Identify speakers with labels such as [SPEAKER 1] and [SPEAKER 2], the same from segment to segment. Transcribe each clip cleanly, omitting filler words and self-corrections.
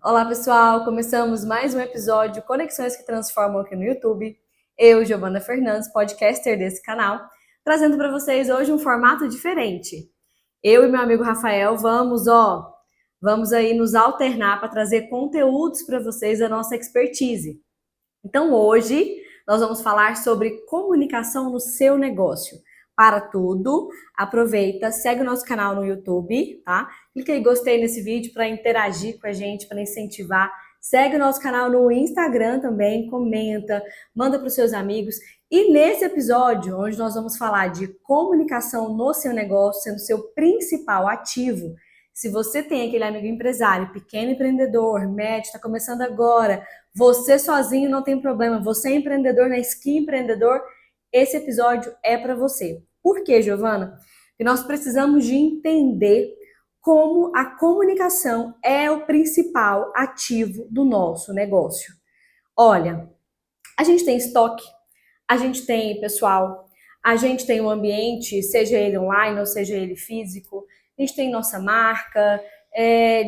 [SPEAKER 1] Olá, pessoal! Começamos mais um episódio Conexões que Transformam aqui no YouTube. Eu, Giovana Fernandes, podcaster desse canal, trazendo para vocês hoje um formato diferente. Eu e meu amigo Rafael vamos aí nos alternar para trazer conteúdos para vocês da nossa expertise. Então, hoje nós vamos falar sobre comunicação no seu negócio. Para tudo, aproveita, segue o nosso canal no YouTube, tá? Clica em gostei nesse vídeo para interagir com a gente, para incentivar. Segue o nosso canal no Instagram também, comenta, manda para os seus amigos. E nesse episódio, onde nós vamos falar de comunicação no seu negócio, sendo seu principal ativo, se você tem aquele amigo empresário, pequeno empreendedor, médio, está começando agora, você sozinho não tem problema, você é empreendedor na Skin Empreendedor, esse episódio é para você. Por quê, Giovana? Porque nós precisamos de entender como a comunicação é o principal ativo do nosso negócio. Olha, a gente tem estoque, a gente tem pessoal, a gente tem um ambiente, seja ele online ou seja ele físico, a gente tem nossa marca,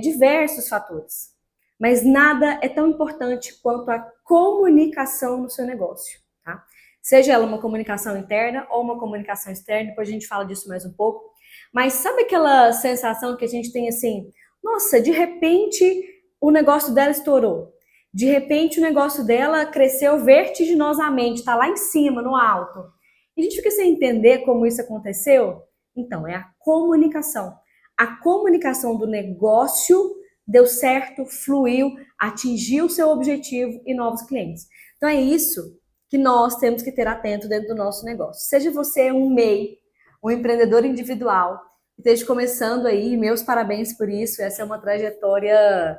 [SPEAKER 1] diversos fatores. Mas nada é tão importante quanto a comunicação no seu negócio, tá? Seja ela uma comunicação interna ou uma comunicação externa, depois a gente fala disso mais um pouco. Mas sabe aquela sensação que a gente tem assim, nossa, de repente o negócio dela estourou. De repente o negócio dela cresceu vertiginosamente, tá lá em cima, no alto. E a gente fica sem entender como isso aconteceu. Então, é a comunicação. A comunicação do negócio deu certo, fluiu, atingiu o seu objetivo e novos clientes. Então é isso que nós temos que ter atento dentro do nosso negócio. Seja você um MEI, um empreendedor individual, que esteja começando aí, meus parabéns por isso, essa é uma trajetória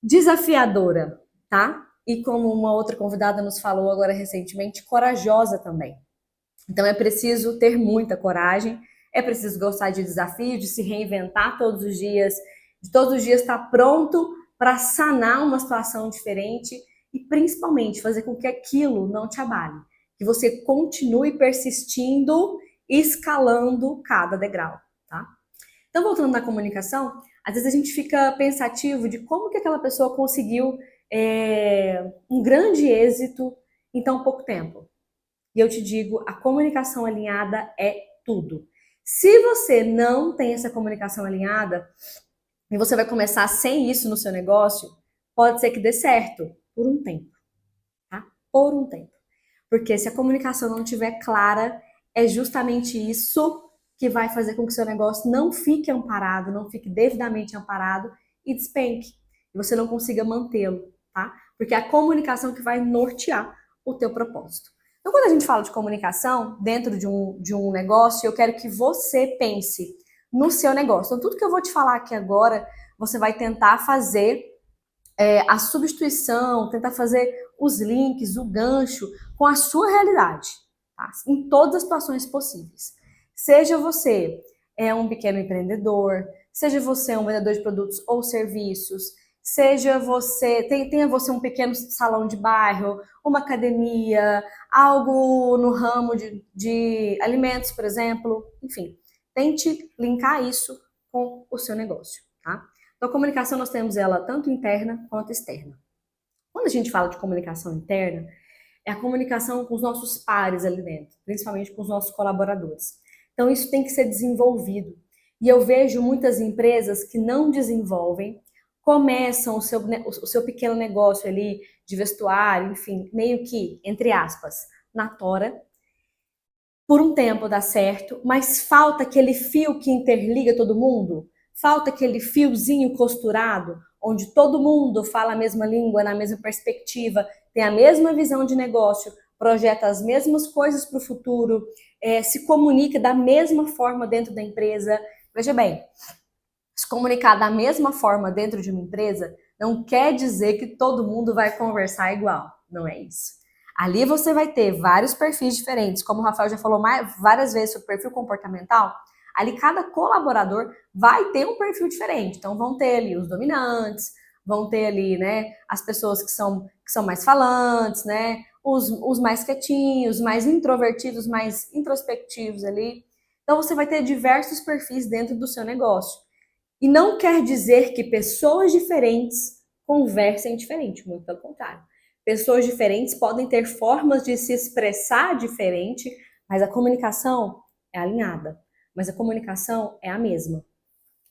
[SPEAKER 1] desafiadora, tá? E como uma outra convidada nos falou agora recentemente, corajosa também. Então é preciso ter muita coragem, é preciso gostar de desafios, de se reinventar todos os dias, de todos os dias estar pronto para sanar uma situação diferente e principalmente fazer com que aquilo não te abale, que você continue persistindo, escalando cada degrau, tá? Então voltando na comunicação, às vezes a gente fica pensativo de como que aquela pessoa conseguiu um grande êxito em tão pouco tempo. E eu te digo, a comunicação alinhada é tudo. Se você não tem essa comunicação alinhada e você vai começar sem isso no seu negócio, pode ser que dê certo por um tempo, tá? Por um tempo. Porque se a comunicação não estiver clara, é justamente isso que vai fazer com que o seu negócio não fique amparado, não fique devidamente amparado e despenque. E você não consiga mantê-lo, tá? Porque é a comunicação que vai nortear o teu propósito. Então, quando a gente fala de comunicação dentro de um negócio, eu quero que você pense no seu negócio. Então, tudo que eu vou te falar aqui agora, você vai tentar fazer a substituição, tentar fazer os links, o gancho com a sua realidade, tá? Em todas as situações possíveis. Seja você um pequeno empreendedor, seja você um vendedor de produtos ou serviços, seja você, tenha você um pequeno salão de bairro, uma academia, algo no ramo de alimentos, por exemplo, enfim, tente linkar isso com o seu negócio, tá? Então, a comunicação nós temos ela tanto interna quanto externa. Quando a gente fala de comunicação interna, é a comunicação com os nossos pares ali dentro, principalmente com os nossos colaboradores. Então, isso tem que ser desenvolvido. E eu vejo muitas empresas que não desenvolvem, começam o seu pequeno negócio ali de vestuário, enfim, meio que, entre aspas, na tora. Por um tempo dá certo, mas falta aquele fio que interliga todo mundo, falta aquele fiozinho costurado, onde todo mundo fala a mesma língua, na mesma perspectiva, tem a mesma visão de negócio, projeta as mesmas coisas para o futuro, se comunica da mesma forma dentro da empresa. Veja bem, se comunicar da mesma forma dentro de uma empresa não quer dizer que todo mundo vai conversar igual, não é isso. Ali você vai ter vários perfis diferentes, como o Rafael já falou várias vezes sobre perfil comportamental, ali cada colaborador vai ter um perfil diferente. Então vão ter ali os dominantes, vão ter ali, né, as pessoas que são mais falantes, né, os mais quietinhos, mais introvertidos, mais introspectivos ali. Então você vai ter diversos perfis dentro do seu negócio. E não quer dizer que pessoas diferentes conversem diferente, muito pelo contrário. Pessoas diferentes podem ter formas de se expressar diferente, mas a comunicação é alinhada, mas a comunicação é a mesma.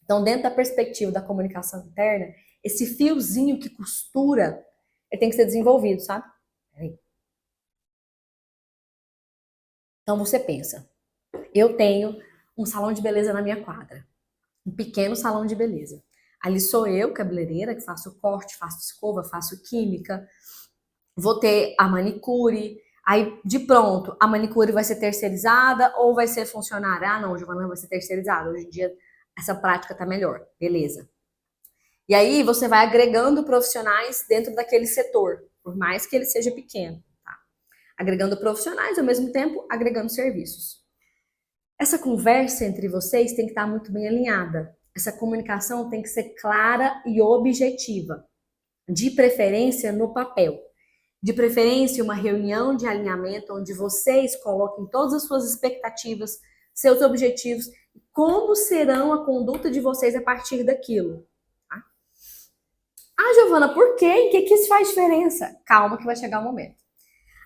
[SPEAKER 1] Então, dentro da perspectiva da comunicação interna, esse fiozinho que costura, ele tem que ser desenvolvido, sabe? Então, você pensa, eu tenho um salão de beleza na minha quadra, um pequeno salão de beleza. Ali sou eu, cabeleireira, que faço corte, faço escova, faço química, vou ter a manicure, aí de pronto, a manicure vai ser terceirizada ou vai ser funcionária? Ah, não, Giovana, vai ser terceirizada. Hoje em dia essa prática tá melhor, beleza. E aí você vai agregando profissionais dentro daquele setor, por mais que ele seja pequeno, tá? Agregando profissionais, ao mesmo tempo agregando serviços. Essa conversa entre vocês tem que estar muito bem alinhada. Essa comunicação tem que ser clara e objetiva, de preferência no papel. De preferência, uma reunião de alinhamento onde vocês coloquem todas as suas expectativas, seus objetivos, como serão a conduta de vocês a partir daquilo. Tá? Ah, Giovana, por quê? Em que isso faz diferença? Calma que vai chegar o momento.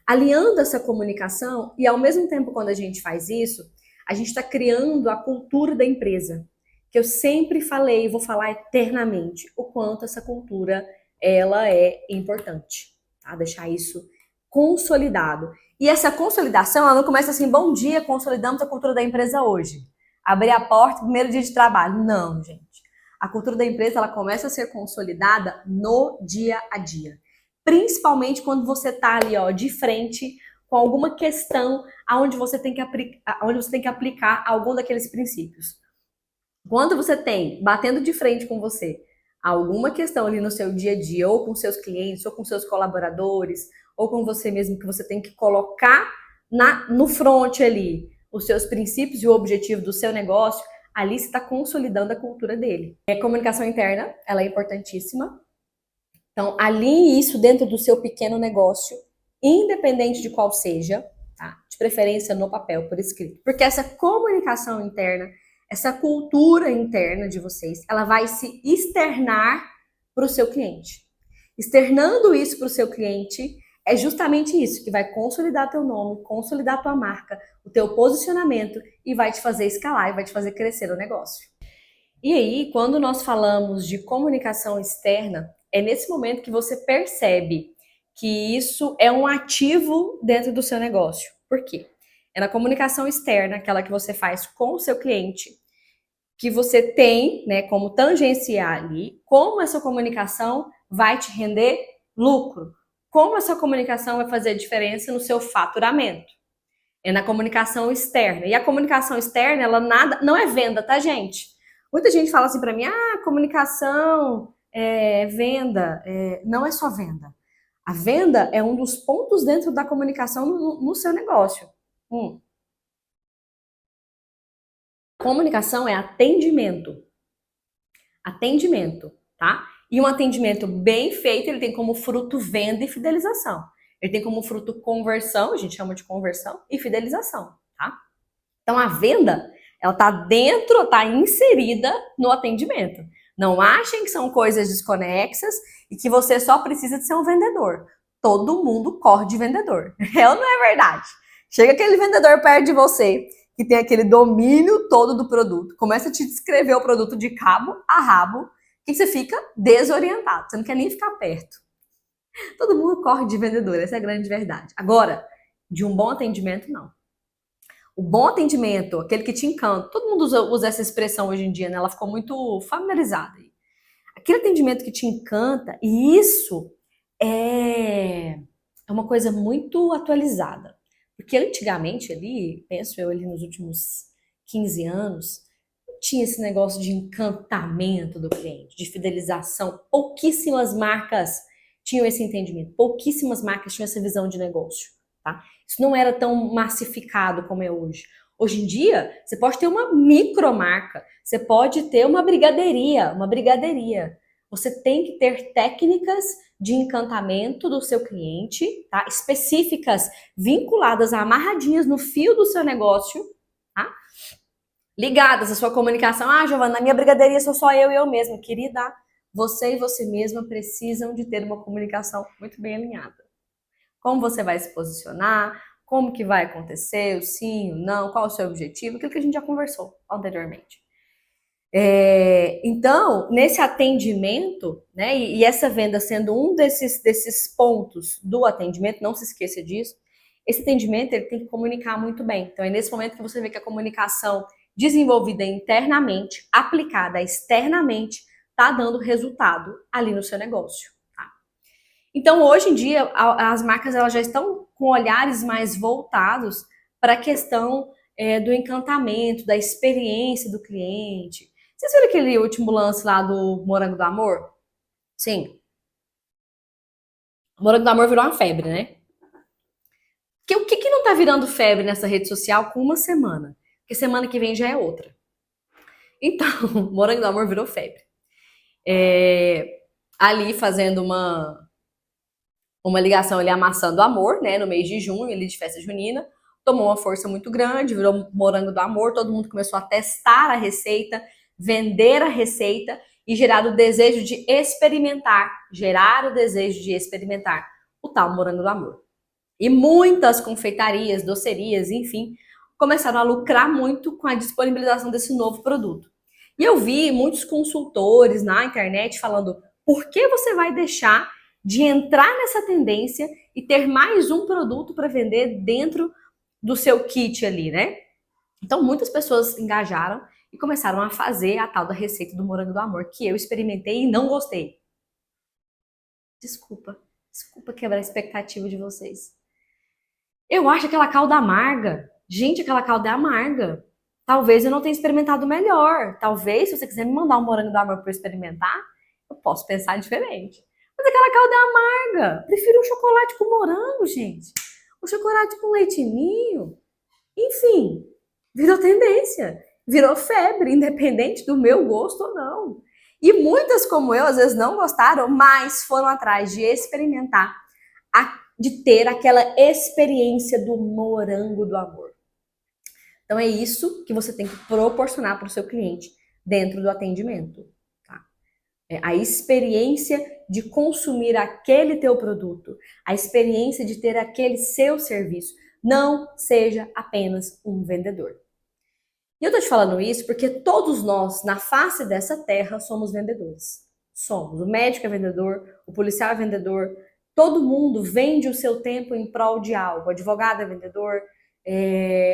[SPEAKER 1] Alinhando essa comunicação e ao mesmo tempo quando a gente faz isso, a gente está criando a cultura da empresa, que eu sempre falei e vou falar eternamente, o quanto essa cultura ela é importante. Tá? Deixar isso consolidado. E essa consolidação, ela não começa assim, bom dia, consolidamos a cultura da empresa hoje. Abrir a porta, primeiro dia de trabalho. Não, gente. A cultura da empresa, ela começa a ser consolidada no dia a dia. Principalmente quando você está ali, ó, de frente com alguma questão onde você tem que aplicar algum daqueles princípios. Quando você tem, batendo de frente com você, alguma questão ali no seu dia a dia, ou com seus clientes, ou com seus colaboradores, ou com você mesmo, que você tem que colocar no front ali os seus princípios e o objetivo do seu negócio, ali você está consolidando a cultura dele. A comunicação interna, ela é importantíssima. Então, alinhe isso dentro do seu pequeno negócio, independente de qual seja, tá? De preferência no papel, por escrito. Porque essa comunicação interna, essa cultura interna de vocês, ela vai se externar para o seu cliente. Externando isso para o seu cliente, é justamente isso que vai consolidar teu nome, consolidar tua marca, o teu posicionamento e vai te fazer escalar e vai te fazer crescer o negócio. E aí, quando nós falamos de comunicação externa, é nesse momento que você percebe que isso é um ativo dentro do seu negócio. Por quê? É na comunicação externa, aquela que você faz com o seu cliente, que você tem, né, como tangenciar ali, como essa comunicação vai te render lucro, como essa comunicação vai fazer diferença no seu faturamento. É na comunicação externa. E a comunicação externa, ela não é venda, tá, gente? Muita gente fala assim para mim, comunicação, venda, não é só venda. A venda é um dos pontos dentro da comunicação no seu negócio. Comunicação é atendimento. Atendimento, tá? E um atendimento bem feito, ele tem como fruto venda e fidelização. Ele tem como fruto conversão, a gente chama de conversão, e fidelização, tá? Então, a venda, ela tá dentro, tá inserida no atendimento. Não achem que são coisas desconexas e que você só precisa de ser um vendedor. Todo mundo corre de vendedor. É ou não é verdade? Chega aquele vendedor perto de você, que tem aquele domínio todo do produto, começa a te descrever o produto de cabo a rabo, que você fica desorientado, você não quer nem ficar perto. Todo mundo corre de vendedor, essa é a grande verdade. Agora, de um bom atendimento, não. O bom atendimento, aquele que te encanta, todo mundo usa essa expressão hoje em dia, né? Ela ficou muito familiarizada. Aquele atendimento que te encanta, e isso é uma coisa muito atualizada. Porque antigamente ali, penso eu ali nos últimos 15 anos, não tinha esse negócio de encantamento do cliente, de fidelização. Pouquíssimas marcas tinham esse entendimento, pouquíssimas marcas tinham essa visão de negócio, tá? Isso não era tão massificado como é hoje. Hoje em dia, você pode ter uma micromarca, você pode ter uma brigadeiria. Você tem que ter técnicas de encantamento do seu cliente, tá? Específicas, vinculadas, amarradinhas no fio do seu negócio, tá? Ligadas à sua comunicação. Giovana, na minha brigadeiria sou só eu e eu mesma. Querida, você e você mesma precisam de ter uma comunicação muito bem alinhada. Como você vai se posicionar, como que vai acontecer, o sim, o não, qual o seu objetivo, aquilo que a gente já conversou anteriormente. Então, nesse atendimento, né, e essa venda sendo um desses pontos do atendimento, não se esqueça disso, esse atendimento ele tem que comunicar muito bem. Então, é nesse momento que você vê que a comunicação desenvolvida internamente, aplicada externamente, está dando resultado ali no seu negócio. Tá? Então, hoje em dia, as marcas elas já estão com olhares mais voltados para a questão do encantamento, da experiência do cliente. Vocês viram aquele último lance lá do Morango do Amor? Sim. O Morango do Amor virou uma febre, né? O que não tá virando febre nessa rede social com uma semana? Porque semana que vem já é outra. Então, o Morango do Amor virou febre. Ali fazendo uma ligação, ele amassando amor, né? No mês de junho, ali de festa junina. Tomou uma força muito grande, virou Morango do Amor. Todo mundo começou a testar a receita, vender a receita e gerar o desejo de experimentar. Gerar o desejo de experimentar o tal Morango do Amor. E muitas confeitarias, docerias, enfim, começaram a lucrar muito com a disponibilização desse novo produto. E eu vi muitos consultores na internet falando: por que você vai deixar de entrar nessa tendência e ter mais um produto para vender dentro do seu kit ali, né? Então, muitas pessoas engajaram e começaram a fazer a tal da receita do Morango do Amor, que eu experimentei e não gostei. Desculpa quebrar a expectativa de vocês. Eu acho aquela calda amarga. Gente, aquela calda é amarga. Talvez eu não tenha experimentado melhor. Talvez, se você quiser me mandar um Morango do Amor para eu experimentar, eu posso pensar diferente. Mas aquela calda é amarga. Prefiro um chocolate com morango, gente. Um chocolate com leite ninho. Enfim, virou tendência. Virou febre, independente do meu gosto ou não. E muitas como eu, às vezes não gostaram, mas foram atrás de experimentar, de ter aquela experiência do Morango do Amor. Então é isso que você tem que proporcionar para o seu cliente dentro do atendimento. Tá? A experiência de consumir aquele teu produto, a experiência de ter aquele seu serviço. Não seja apenas um vendedor. E eu tô te falando isso porque todos nós, na face dessa terra, somos vendedores. Somos. O médico é vendedor, o policial é vendedor, todo mundo vende o seu tempo em prol de algo. O advogado é vendedor,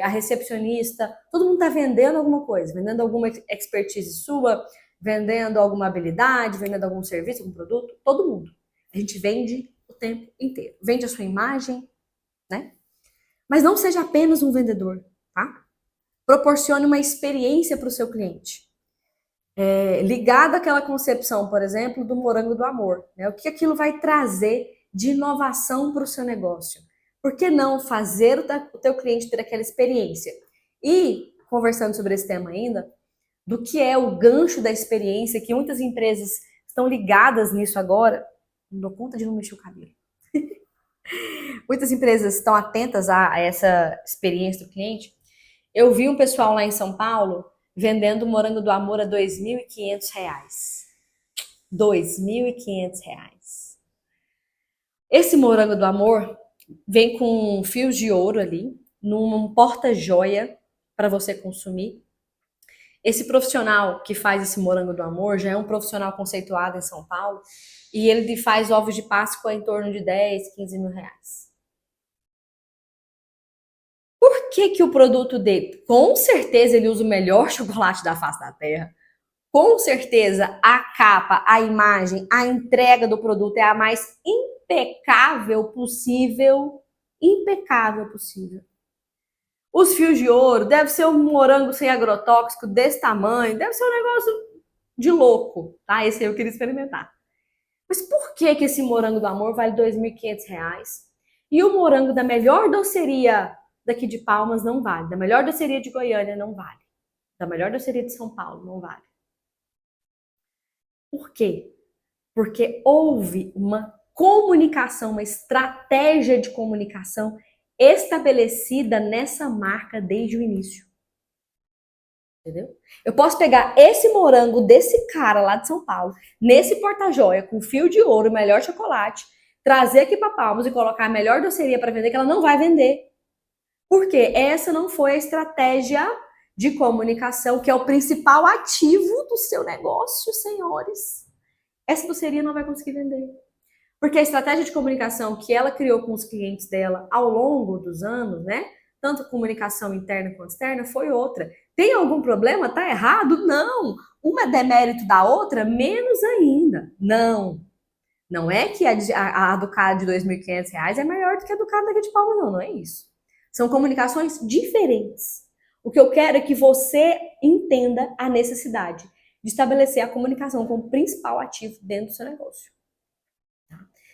[SPEAKER 1] a recepcionista, todo mundo está vendendo alguma coisa, vendendo alguma expertise sua, vendendo alguma habilidade, vendendo algum serviço, algum produto, todo mundo. A gente vende o tempo inteiro. Vende a sua imagem, né? Mas não seja apenas um vendedor, tá? Proporcione uma experiência para o seu cliente. Ligado àquela concepção, por exemplo, do Morango do Amor. Né? O que aquilo vai trazer de inovação para o seu negócio? Por que não fazer o teu cliente ter aquela experiência? E, conversando sobre esse tema ainda, do que é o gancho da experiência, que muitas empresas estão ligadas nisso agora. Não dou conta de não mexer o cabelo. Muitas empresas estão atentas a essa experiência do cliente. Eu vi um pessoal lá em São Paulo vendendo o Morango do Amor a R$ 2.500. R$ 2.500. Esse Morango do Amor vem com fios de ouro ali, num porta-joia para você consumir. Esse profissional que faz esse Morango do Amor já é um profissional conceituado em São Paulo e ele faz ovos de Páscoa em torno de 10, 15 mil reais. Por que o produto dele? Com certeza ele usa o melhor chocolate da face da terra. Com certeza a capa, a imagem, a entrega do produto é a mais impecável possível. Impecável possível. Os fios de ouro, deve ser um morango sem agrotóxico desse tamanho, deve ser um negócio de louco, tá? Esse aí eu queria experimentar. Mas por que esse Morango do Amor vale R$ 2.500? E o morango da melhor doceria daqui de Palmas não vale, da melhor doceria de Goiânia não vale, da melhor doceria de São Paulo não vale. Por quê? Porque houve uma comunicação, uma estratégia de comunicação estabelecida nessa marca desde o início. Entendeu? Eu posso pegar esse morango desse cara lá de São Paulo, nesse porta-joia, com fio de ouro, o melhor chocolate, trazer aqui para Palmas e colocar a melhor doceria para vender, que ela não vai vender. Por quê? Essa não foi a estratégia de comunicação, que é o principal ativo do seu negócio, senhores. Essa doceria não vai conseguir vender. Porque a estratégia de comunicação que ela criou com os clientes dela ao longo dos anos, né? Tanto comunicação interna quanto externa, foi outra. Tem algum problema? Tá errado? Não. Uma é demérito da outra? Menos ainda. Não. Não é que a do cara de R$ 2.500 é maior do que a do cara daqui de Palma, não. Não é isso. São comunicações diferentes. O que eu quero é que você entenda a necessidade de estabelecer a comunicação como principal ativo dentro do seu negócio.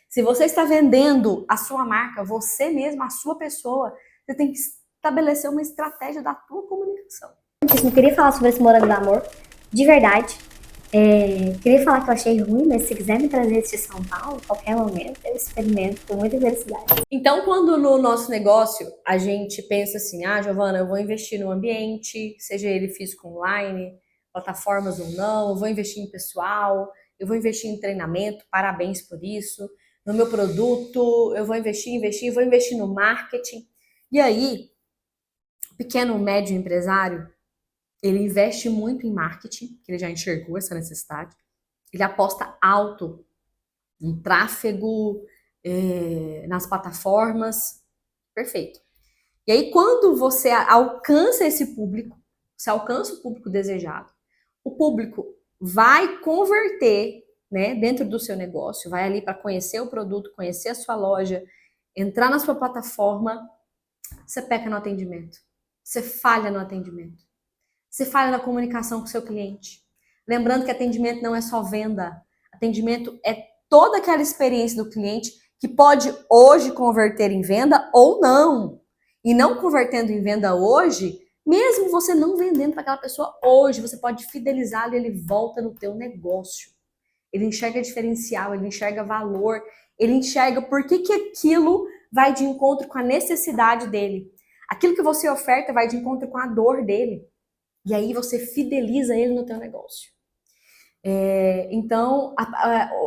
[SPEAKER 1] Se você está vendendo a sua marca, você mesmo, a sua pessoa, você tem que estabelecer uma estratégia da tua comunicação.
[SPEAKER 2] Eu não queria falar sobre esse morango do amor, de verdade. Queria falar que eu achei ruim, mas se quiser me trazer esse de São Paulo, qualquer momento, eu experimento com muita felicidade.
[SPEAKER 1] Então, quando no nosso negócio a gente pensa assim, Giovana, eu vou investir no ambiente, seja ele físico online, plataformas ou não, eu vou investir em pessoal, eu vou investir em treinamento, parabéns por isso, no meu produto, eu vou investir no marketing. E aí, o pequeno, médio empresário, ele investe muito em marketing, ele já enxergou essa necessidade. Ele aposta alto em tráfego, nas plataformas. Perfeito. E aí, quando você alcança esse público, você alcança o público desejado, o público vai converter, né, dentro do seu negócio, vai ali para conhecer o produto, conhecer a sua loja, entrar na sua plataforma, você peca no atendimento. Você falha no atendimento. Você falha na comunicação com o seu cliente. Lembrando que atendimento não é só venda. Atendimento é toda aquela experiência do cliente que pode hoje converter em venda ou não. E não convertendo em venda hoje, mesmo você não vendendo para aquela pessoa hoje, você pode fidelizá-lo e ele volta no teu negócio. Ele enxerga diferencial, ele enxerga valor, ele enxerga por que aquilo vai de encontro com a necessidade dele. Aquilo que você oferta vai de encontro com a dor dele. E aí você fideliza ele no teu negócio. Então,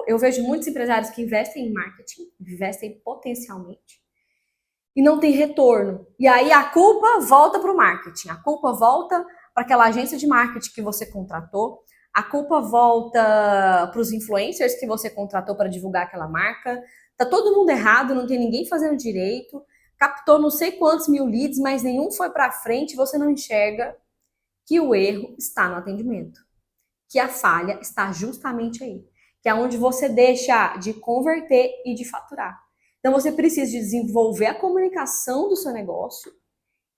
[SPEAKER 1] eu vejo muitos empresários que investem em marketing, investem potencialmente, e não tem retorno. E aí a culpa volta para o marketing, a culpa volta para aquela agência de marketing que você contratou, a culpa volta para os influencers que você contratou para divulgar aquela marca. Tá todo mundo errado, não tem ninguém fazendo direito, captou não sei quantos mil leads, mas nenhum foi para frente, você não enxerga que o erro está no atendimento, que a falha está justamente aí, que é onde você deixa de converter e de faturar. Então você precisa de desenvolver a comunicação do seu negócio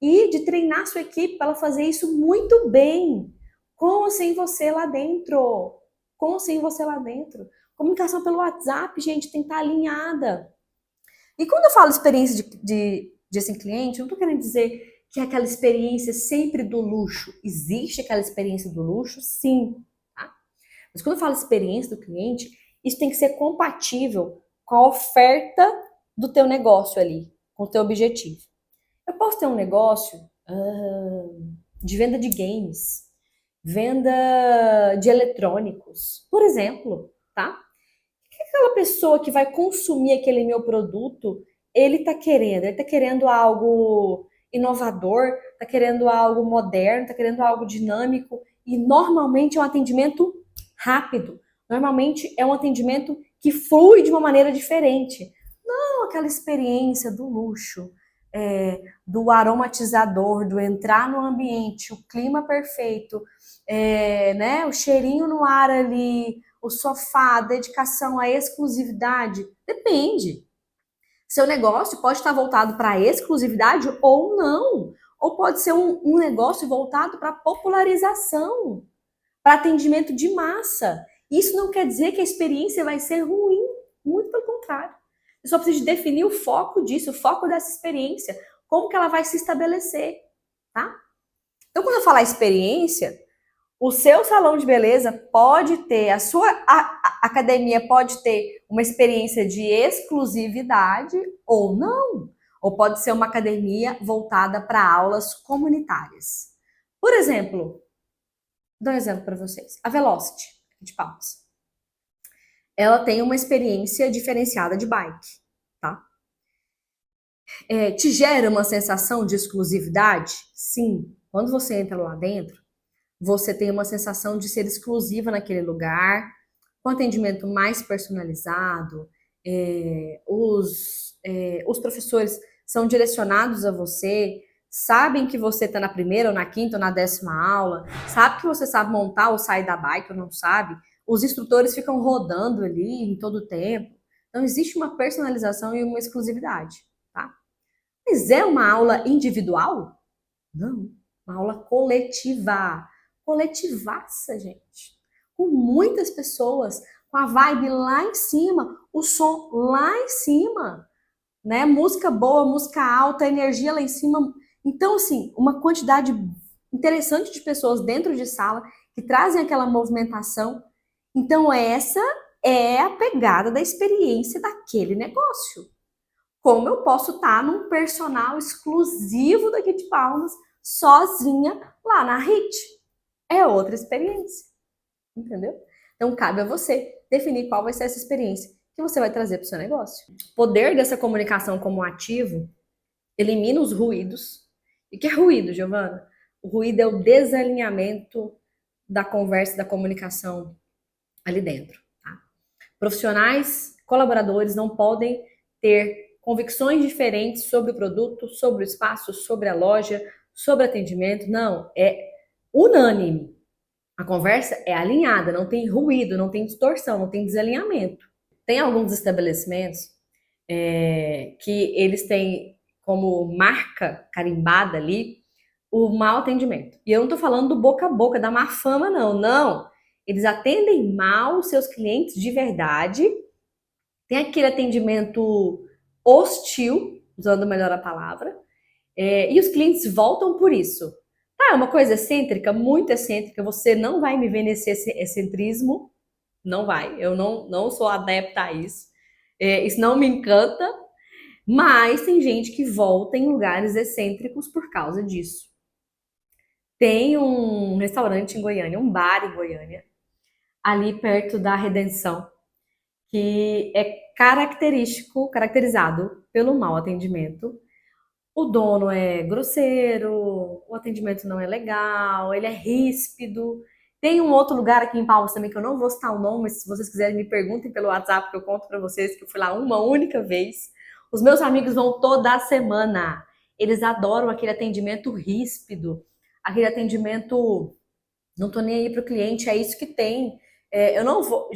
[SPEAKER 1] e de treinar sua equipe para ela fazer isso muito bem, com ou sem você lá dentro. Com ou sem você lá dentro. Comunicação pelo WhatsApp, gente, tem que estar alinhada. E quando eu falo experiência de assim, cliente, eu não estou querendo dizer que é aquela experiência sempre do luxo. Existe aquela experiência do luxo? Sim. Tá? Mas quando eu falo experiência do cliente, isso tem que ser compatível com a oferta do teu negócio ali, com o teu objetivo. Eu posso ter um negócio de venda de games, venda de eletrônicos, por exemplo, tá? O que aquela pessoa que vai consumir aquele meu produto, ele tá querendo? Ele tá querendo algo inovador, tá querendo algo moderno, tá querendo algo dinâmico, e normalmente é um atendimento rápido, normalmente é um atendimento que flui de uma maneira diferente. Não aquela experiência do luxo, do aromatizador, do entrar no ambiente, o clima perfeito, né, o cheirinho no ar ali, o sofá, a dedicação, a exclusividade. Depende. Seu negócio pode estar voltado para a exclusividade ou não. Ou pode ser um negócio voltado para popularização, para atendimento de massa. Isso não quer dizer que a experiência vai ser ruim. Muito pelo contrário. Você só precisa definir o foco disso, o foco dessa experiência, como que ela vai se estabelecer, tá? Então, quando eu falar experiência, o seu salão de beleza pode ter, a sua academia pode ter uma experiência de exclusividade ou não. Ou pode ser uma academia voltada para aulas comunitárias. Por exemplo, dar um exemplo para vocês. A Velocity, de Palmas, ela tem uma experiência diferenciada de bike, tá? Te gera uma sensação de exclusividade? Sim. Quando você entra lá dentro, você tem uma sensação de ser exclusiva naquele lugar, com atendimento mais personalizado, os professores são direcionados a você, sabem que você está na primeira, ou na quinta, ou na 10ª aula, sabe que você sabe montar ou sair da bike ou não sabe, os instrutores ficam rodando ali em todo o tempo. Então, existe uma personalização e uma exclusividade, tá? Mas é uma aula individual? Não. Uma aula coletiva. Coletivaça, gente. Com muitas pessoas, com a vibe lá em cima, o som lá em cima, né? Música boa, música alta, energia lá em cima. Então, assim, uma quantidade interessante de pessoas dentro de sala que trazem aquela movimentação. Então, essa é a pegada da experiência daquele negócio. Como eu posso estar num personal exclusivo daqui de Palmas, sozinha lá na HIT? É outra experiência, entendeu? Então, cabe a você definir qual vai ser essa experiência que você vai trazer para o seu negócio. O poder dessa comunicação como ativo elimina os ruídos. E que é ruído, Giovana? O ruído é o desalinhamento da conversa, da comunicação ali dentro. Tá? Profissionais, colaboradores não podem ter convicções diferentes sobre o produto, sobre o espaço, sobre a loja, sobre atendimento. Não, é unânime. A conversa é alinhada, não tem ruído, não tem distorção, não tem desalinhamento. Tem alguns estabelecimentos que eles têm como marca carimbada ali o mau atendimento. E eu não tô falando do boca a boca, da má fama, não. Não. Eles atendem mal os seus clientes de verdade. Tem aquele atendimento hostil, usando melhor a palavra, e os clientes voltam por isso. É uma coisa excêntrica, muito excêntrica, você não vai me ver nesse excentrismo, não vai, eu não sou adepta a isso, isso não me encanta, mas tem gente que volta em lugares excêntricos por causa disso. Tem um restaurante em Goiânia, um bar em Goiânia, ali perto da Redenção, que é caracterizado pelo mau atendimento. O dono é grosseiro, o atendimento não é legal, ele é ríspido. Tem um outro lugar aqui em Palmas também que eu não vou citar o nome, mas se vocês quiserem me perguntem pelo WhatsApp que eu conto pra vocês que eu fui lá uma única vez. Os meus amigos vão toda semana. Eles adoram aquele atendimento ríspido, aquele atendimento não tô nem aí pro cliente, é isso que tem. Eu não vou,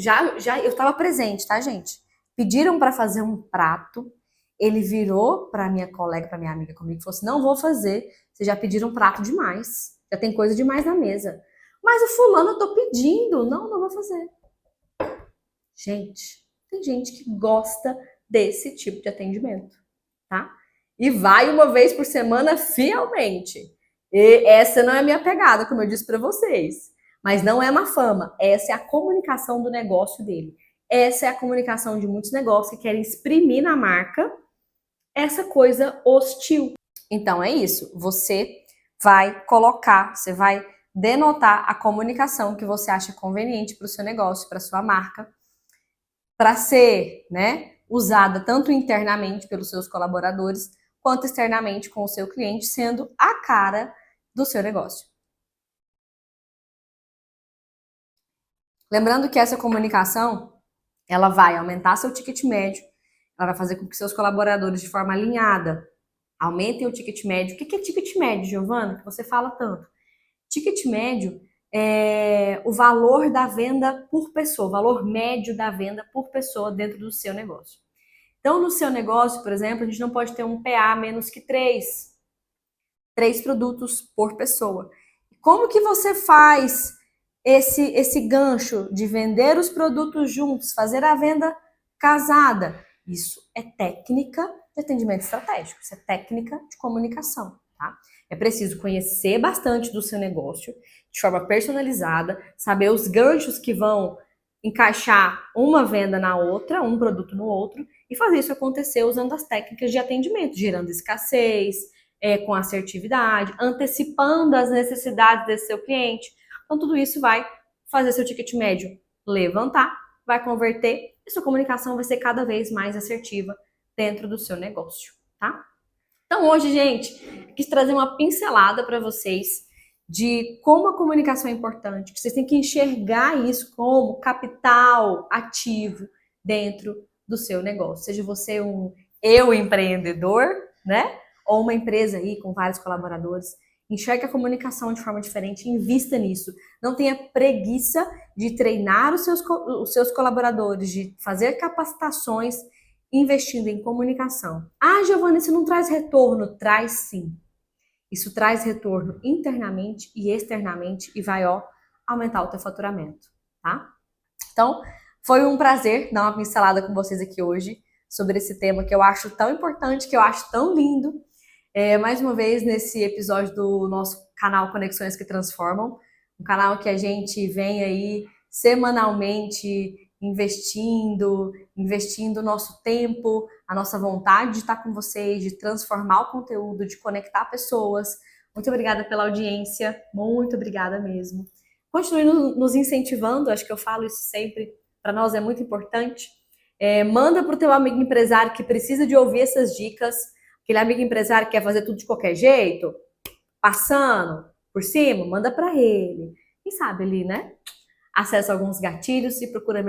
[SPEAKER 1] eu tava presente, tá, gente? Pediram para fazer um prato, ele virou para minha colega, para minha amiga comigo, e falou assim: não vou fazer, vocês já pediram um prato demais, já tem coisa demais na mesa. Mas o fulano eu tô pedindo, não vou fazer. Gente, tem gente que gosta desse tipo de atendimento, tá? E vai uma vez por semana fielmente. E essa não é a minha pegada, como eu disse para vocês. Mas não é má fama, essa é a comunicação do negócio dele. Essa é a comunicação de muitos negócios que querem exprimir na marca essa coisa hostil. Então é isso, você vai colocar, você vai denotar a comunicação que você acha conveniente para o seu negócio, para a sua marca, para ser, né, usada tanto internamente pelos seus colaboradores, quanto externamente com o seu cliente, sendo a cara do seu negócio. Lembrando que essa comunicação, ela vai aumentar seu ticket médio, ela vai fazer com que seus colaboradores, de forma alinhada, aumentem o ticket médio. O que é ticket médio, Giovana, que você fala tanto? Ticket médio é o valor da venda por pessoa, o valor médio da venda por pessoa dentro do seu negócio. Então, no seu negócio, por exemplo, a gente não pode ter um PA menos que 3 produtos por pessoa. Como que você faz esse gancho de vender os produtos juntos, fazer a venda casada? Isso é técnica de atendimento estratégico, isso é técnica de comunicação, tá? É preciso conhecer bastante do seu negócio de forma personalizada, saber os ganchos que vão encaixar uma venda na outra, um produto no outro, e fazer isso acontecer usando as técnicas de atendimento, gerando escassez, com assertividade, antecipando as necessidades desse seu cliente. Então, tudo isso vai fazer seu ticket médio levantar, vai converter e sua comunicação vai ser cada vez mais assertiva dentro do seu negócio, tá? Então, hoje, gente, quis trazer uma pincelada para vocês de como a comunicação é importante, que vocês têm que enxergar isso como capital ativo dentro do seu negócio. Seja você um empreendedor, né? Ou uma empresa aí com vários colaboradores. Enxergue a comunicação de forma diferente, invista nisso. Não tenha preguiça de treinar os seus colaboradores, de fazer capacitações investindo em comunicação. Ah, Giovana, isso não traz retorno? Traz sim. Isso traz retorno internamente e externamente e vai, aumentar o teu faturamento, tá? Então, foi um prazer dar uma pincelada com vocês aqui hoje sobre esse tema que eu acho tão importante, que eu acho tão lindo. Mais uma vez, nesse episódio do nosso canal Conexões que Transformam, um canal que a gente vem aí semanalmente investindo o nosso tempo, a nossa vontade de estar com vocês, de transformar o conteúdo, de conectar pessoas. Muito obrigada pela audiência, muito obrigada mesmo. Continue nos incentivando, acho que eu falo isso sempre, para nós é muito importante. Manda para o teu amigo empresário que precisa de ouvir essas dicas, aquele amigo empresário que quer fazer tudo de qualquer jeito, passando por cima, manda para ele. Quem sabe ele, né? Acessa alguns gatilhos e procura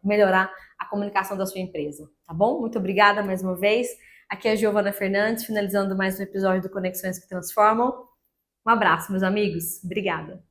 [SPEAKER 1] melhorar a comunicação da sua empresa, tá bom? Muito obrigada mais uma vez. Aqui é a Giovana Fernandes, finalizando mais um episódio do Conexões que Transformam. Um abraço, meus amigos. Obrigada.